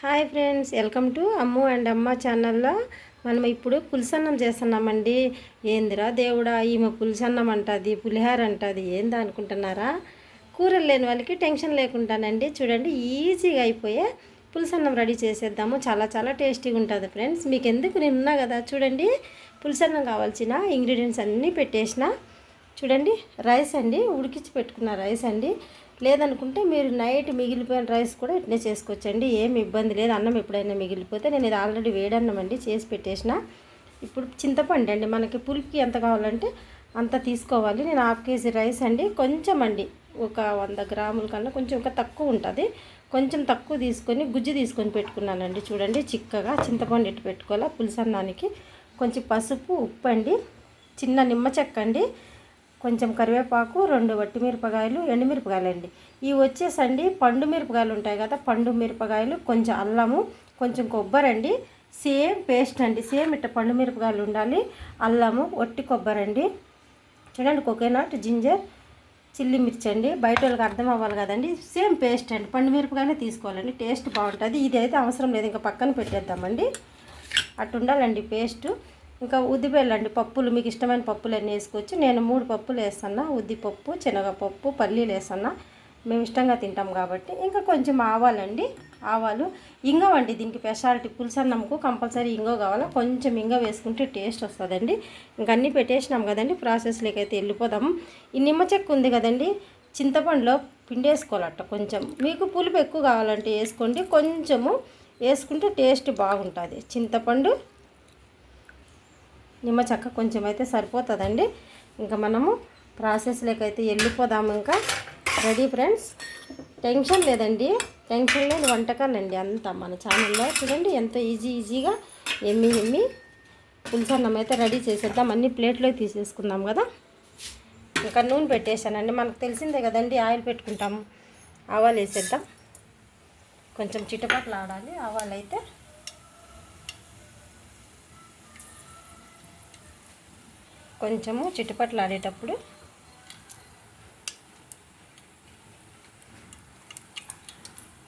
Hi friends, welcome to Ammu and అమ్మ ఛానల్లో. మనం ఇప్పుడు పులుసన్నం చేస్తున్నామండి. ఏందిరా దేవుడా, ఈమె పులుసన్నం అంటుంది, పులిహార అంటుంది, ఏందా అనుకుంటున్నారా? కూరలు లేని వాళ్ళకి టెన్షన్ లేకుండానండి. చూడండి, ఈజీగా అయిపోయే పులుసన్నం రెడీ చేసేద్దాము. చాలా చాలా టేస్టీగా ఉంటుంది ఫ్రెండ్స్. మీకు ఎందుకు, నేను ఉన్నా కదా. చూడండి, పులుసన్నం కావాల్సిన ఇంగ్రీడియంట్స్ అన్నీ పెట్టేసిన. చూడండి, రైస్ అండి, ఉడికించి పెట్టుకున్న రైస్ అండి. లేదనుకుంటే మీరు నైట్ మిగిలిపోయిన రైస్ కూడా ఇట్నే చేసుకోవచ్చండి, ఏమి ఇబ్బంది లేదు. అన్నం ఎప్పుడైనా మిగిలిపోతే నేను ఇది ఆల్రెడీ వేడన్నం అండి చేసి పెట్టేసిన. ఇప్పుడు చింతపండు అండి, మనకి పులుపుకి ఎంత కావాలంటే అంత తీసుకోవాలి. నేను 1/2 కేజీ రైస్ అండి, కొంచెం అండి, ఒక 100 గ్రాముల కన్నా కొంచెం ఇంకా తక్కువ ఉంటుంది. కొంచెం తక్కువ తీసుకొని గుజ్జు తీసుకొని పెట్టుకున్నానండి. చూడండి, చిక్కగా చింతపండు ఎట్టు పెట్టుకోవాలా పులుసన్నానికి. కొంచెం పసుపు, ఉప్పు అండి, చిన్న నిమ్మ చెక్క అండి, కొంచెం కరివేపాకు, 2 వట్టిమిరపకాయలు, ఎండుమిరపకాయలు అండి. ఇవి వచ్చేసండి పండు మిరపకాయలు ఉంటాయి కదా, పండు మిరపకాయలు, కొంచెం అల్లము, కొంచెం కొబ్బరి అండి. సేమ్ పేస్ట్ అండి, సేమ్ ఇట్ట పండు మిరపకాయలు ఉండాలి, అల్లము, ఒట్టి కొబ్బరి అండి. చూడండి, కోకోనట్, జింజర్, చిల్లీ మిర్చి అండి. బయట వాళ్ళకి అర్థం అవ్వాలి కదండి. సేమ్ పేస్ట్ అండి, పండు మిరపకాయనే తీసుకోవాలండి, టేస్ట్ బాగుంటుంది. ఇది అయితే అవసరం లేదు, ఇంకా పక్కన పెట్టేద్దామండి. అటు ఉండాలండి పేస్టు. ఇంకా ఉద్దిపేళ్ళండి, పప్పులు మీకు ఇష్టమైన పప్పులు అన్నీ వేసుకోవచ్చు. నేను 3 పప్పులు వేస్తున్నా, ఉద్దిపప్పు, శనగపప్పు, పల్లీలు వేస్తున్నా, మేము ఇష్టంగా తింటాం కాబట్టి. ఇంకా కొంచెం ఆవాలండి, ఆవాలు, ఇంగవ అండి. దీనికి స్పెషాలిటీ, పులుసన్నంకు కంపల్సరీ ఇంగవ కావాలా. కొంచెం ఇంగవ వేసుకుంటే టేస్ట్ వస్తుందండి. ఇంక అన్నీ పెట్టేసినాం కదండి, ప్రాసెస్లోకి అయితే వెళ్ళిపోదాం. ఈ నిమ్మ చెక్క ఉంది కదండి, చింతపండులో పిండేసుకోవాలట. కొంచెం మీకు పులుపు ఎక్కువ కావాలంటే వేసుకోండి, కొంచెము వేసుకుంటే టేస్ట్ బాగుంటుంది. చింతపండు, నిమ్మ చెక్క కొంచెం అయితే సరిపోతుందండి. ఇంకా మనము ప్రాసెస్లోకి అయితే వెళ్ళిపోదాము. ఇంకా రెడీ ఫ్రెండ్స్, టెన్షన్ లేదండి, టెన్షన్ లేని వంటకాలండి అంతా మన ఛానల్లో. చూడండి, ఎంత ఈజీగా ఎమ్మి పులుసన్నం అయితే రెడీ చేసేద్దాం. అన్ని ప్లేట్లో తీసేసుకుందాం కదా. ఇంకా నూనె పెట్టేశానండి, మనకు తెలిసిందే కదండి, ఆయిల్ పెట్టుకుంటాము. ఆవాలు వేసేద్దాం, కొంచెం చిటపట్లు ఆడాలి ఆవాలు అయితే. కొంచెము చిట్టుపట్లు ఆడేటప్పుడు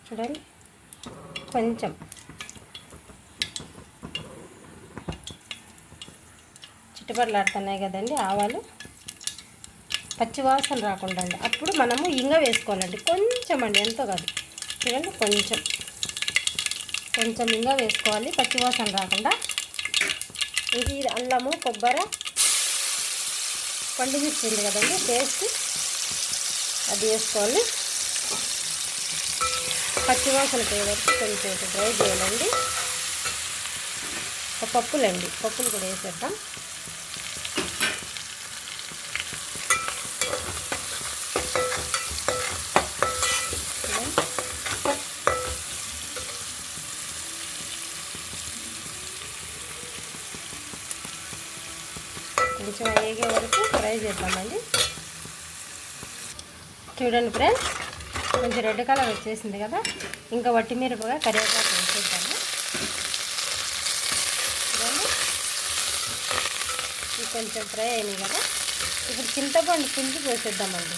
చూడండి, కొంచెం చిట్టుపట్లు ఆడుతున్నాయి కదండి ఆవాలు, పచ్చివాసన రాకుండా అండి. అప్పుడు మనము ఇంగ వేసుకోవాలండి, కొంచెం అండి, ఎంతో కాదు. చూడండి, కొంచెం ఇంగ వేసుకోవాలి, పచ్చివాసన రాకుండా. ఇది అల్లము, కొబ్బరి, పండు మిర్చి ఉంది కదండి పేస్ట్, అది వేసుకోవాలి. పచ్చివాసన పోయే వరకు కొంచెం డ్రై చేయాలండి. పప్పులండి, పప్పులు కూడా వేసేద్దాం. కొంచెం వేగే వరకు ఫ్రై చేద్దామండి. చూడండి ఫ్రెండ్స్, కొంచెం రెడ్ కలర్ వచ్చేసింది కదా. ఇంకా వట్టిమిరపకాయ, కరివేపాకు వేసేద్దాము. చూడండి, ఇది కొంచెం ఫ్రై అయినాయి కదా. ఇప్పుడు చింతపండు పులుసు పోసేద్దామండి.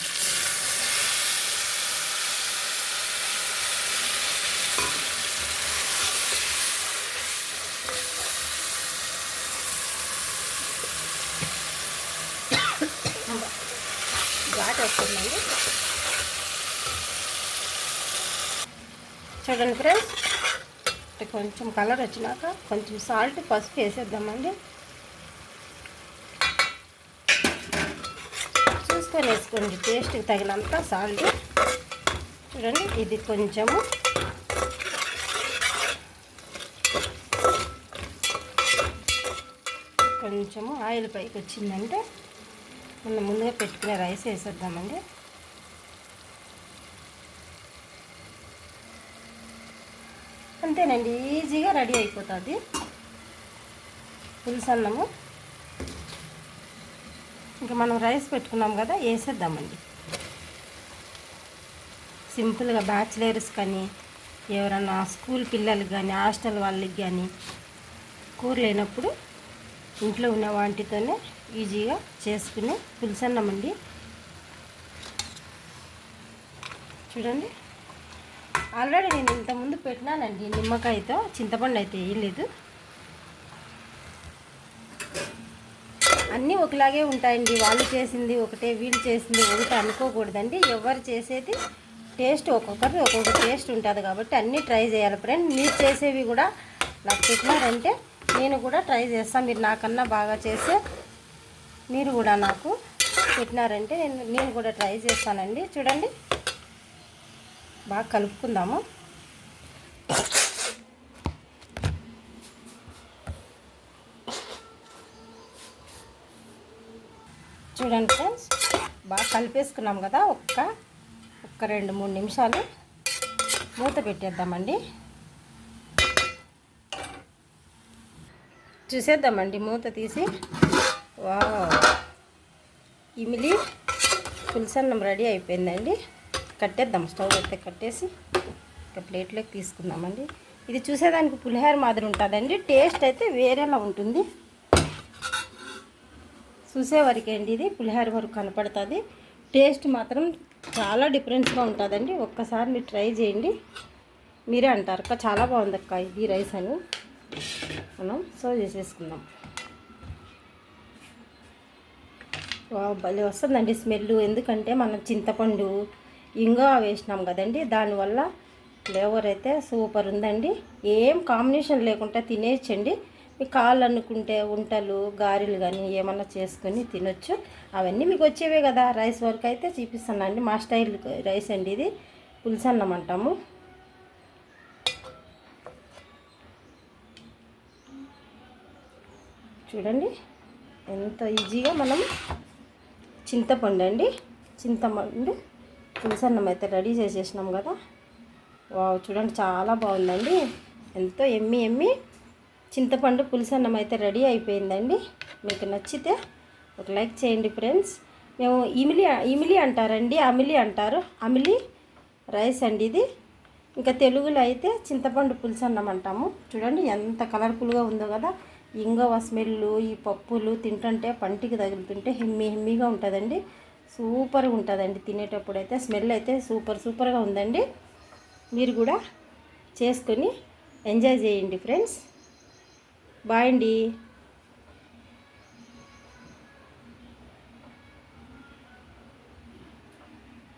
ఘాట్ వస్తుందండి. చూడండి ఫ్రెండ్స్, కొంచెం కలర్ వచ్చినాక కొంచెం సాల్ట్, పసుపు వేసేద్దామండి. చూసుకొని వేసుకోండి, టేస్ట్కి తగినంత సాల్ట్. చూడండి, ఇది కొంచెము ఆయిల్ పైకి వచ్చిందంటే మనం ముందుగా పెట్టుకునే రైస్ వేసేద్దామండి. అంతేనండి, ఈజీగా రెడీ అయిపోతుంది పులుసన్నము. ఇంకా మనం రైస్ పెట్టుకున్నాం కదా, వేసేద్దామండి. సింపుల్గా బ్యాచిలర్స్ కానీ, ఎవరన్నా స్కూల్ పిల్లలకి కానీ, హాస్టల్ వాళ్ళకి కానీ కూర లేనప్పుడు ఇంట్లో ఉన్న వాటితోనే ఈజీగా చేసుకునే పులుసన్నం అండి. చూడండి, ఆల్రెడీ నేను ఇంతకుముందు పెట్టినానండి నిమ్మకాయతో, చింతపండు అయితే వేయలేదు. అన్నీ ఒకలాగే ఉంటాయండి. వాళ్ళు చేసింది ఒకటే, వీళ్ళు చేసింది ఒకటే అనుకోకూడదండి. ఎవరు చేసేది టేస్ట్ ఒక్కొక్కరి ఒక్కొక్క టేస్ట్ ఉంటుంది కాబట్టి అన్నీ ట్రై చేయాలి ఫ్రెండ్. మీరు చేసేవి కూడా నాకు పెట్టినారంటే నేను కూడా ట్రై చేస్తాను. మీరు నాకన్నా బాగా చేసే మీరు కూడా నాకు పెట్టినారంటే నేను కూడా ట్రై చేస్తానండి. చూడండి, బాగా కలుపుకుందాము. చూడండి ఫ్రెండ్స్, బాగా కలిపేసుకున్నాం కదా. ఒక్క 2-3 నిమిషాలు మూత పెట్టేద్దామండి. చూసేద్దామండి మూత తీసి. వావ్, ఇమిలి పులుసన్నం రెడీ అయిపోయిందండి. కట్టేద్దాం, స్టవ్ అయితే కట్టేసి ఒక ప్లేట్లోకి తీసుకుందామండి. ఇది చూసేదానికి పులిహోర మాదిరి ఉంటుందండి, టేస్ట్ అయితే వేరేలా ఉంటుంది. చూసేవరకే అండి ఇది పులిహోర వరకు కనపడుతుంది. టేస్ట్ మాత్రం చాలా డిఫరెన్స్గా ఉంటుందండి. ఒక్కసారి మీరు ట్రై చేయండి, మీరే అంటారు అక్క చాలా బాగుంది అక్క ఇది రైస్ అని. మనం సర్వ్ చేసేసుకుందాం. భలే వస్తుందండి స్మెల్. ఎందుకంటే మనం చింతపండు ఇంగా వేసినాం కదండి, దానివల్ల ఫ్లేవర్ అయితే సూపర్ ఉందండి. ఏం కాంబినేషన్ లేకుండా తినేయచ్చండి. మీకు కావాలనుకుంటే ఉంటలు, గారెలు కానీ ఏమన్నా చేసుకొని తినొచ్చు. అవన్నీ మీకు వచ్చేవే కదా. రైస్ వరకు అయితే చూపిస్తానండి. మా స్టైల్ రైస్ అండి ఇది, పులుసన్నం అంటాము. చూడండి ఎంత ఈజీగా మనం చింతపండు పులుసన్నం అయితే రెడీ చేసేసినాం కదా. వావ్, చూడండి చాలా బాగుందండి. ఎంతో ఎమ్మి చింతపండు పులుసన్నం అయితే రెడీ అయిపోయిందండి. మీకు నచ్చితే ఒక లైక్ చేయండి ఫ్రెండ్స్. మేము ఇమిలి అంటారండి, అమిలి అంటారు. అమిలి రైస్ అండి ఇది. ఇంకా తెలుగులో అయితే చింతపండు పులుసన్నం అంటాము. చూడండి ఎంత కలర్ఫుల్గా ఉందో కదా. ఇంగవ స్మెల్, ఈ పప్పులు తింటుంటే పంటికి తగులుతుంటే హెమ్మీగా ఉంటుందండి. సూపర్గా ఉంటుందండి తినేటప్పుడు అయితే. స్మెల్ అయితే సూపర్గా ఉందండి. మీరు కూడా చేసుకొని ఎంజాయ్ చేయండి ఫ్రెండ్స్. బాయ్ అండి.